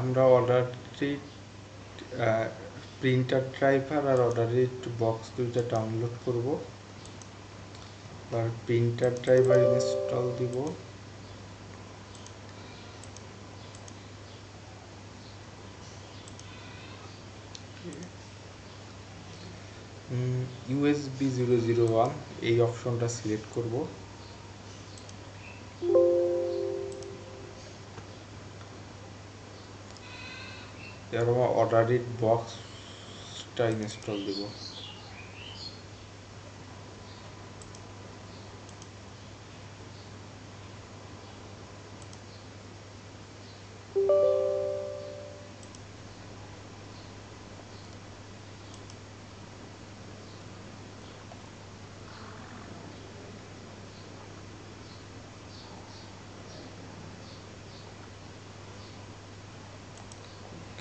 আমরা অর্ডারটি printer driver আর অর্ডারিট box দুইটা ডাউনলোড করব। আর প্রিন্টার ড্রাইভার ইনস্টল দিব। USB 001 এই অপশনটা সিলেক্ট করব। এবার আমরা অর্ডারিট বক্সটা ইনস্টল দিব।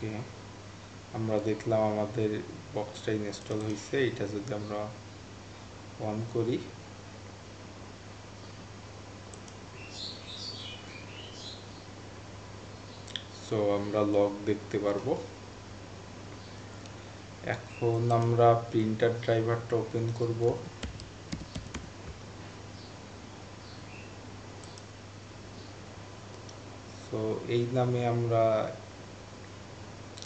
ওকে, আমরা দেখলাম আমাদের বক্সটা ইনস্টল হয়েছে। এটা যদি আমরা অন করি, সো আমরা লগ দেখতে পারবো। এখন আমরা প্রিন্টার ড্রাইভারটা ওপেন করব। সো এই নামে আমরা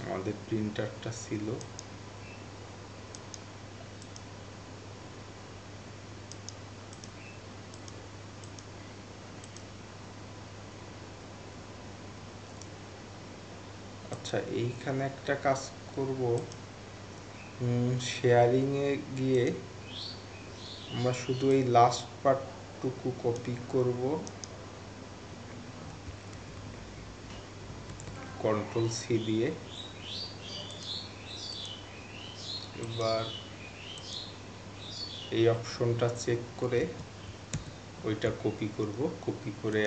আমাদের প্রিন্টারটা ছিল। আচ্ছা, এইখানে একটা কাজ করব, শেয়ারিং এ গিয়ে আমরা শুধু এই লাস্ট পার্টটুকু কপি করব, Ctrl+C দিয়ে। এবার এই অপশনটা চেক করে ওইটা কপি করব, কপি করে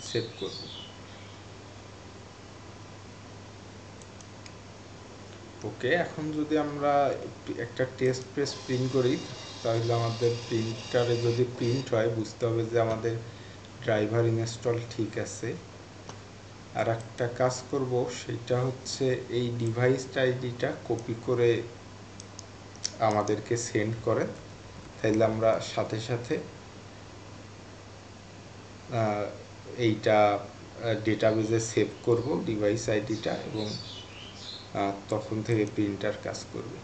সেভ করব। ওকে, এখন যদি আমরা একটা টেস্ট পেজ প্রিন্ট করি, তাহলে আমাদের প্রিন্টারে যদি প্রিন্ট হয় বুঝতে হবে যে আমাদের ড্রাইভার ইনস্টল ঠিক আছে। আর একটা কাজ করব, সেটা হচ্ছে এই ডিভাইস আইডিটা কপি করে আমাদেরকে সেন্ড করেন, তাইলে আমরা সাথে সাথে এইটা ডেটাবেজে সেভ করব ডিভাইস আইডিটা, এবং তখন থেকে প্রিন্টার কাজ করবে।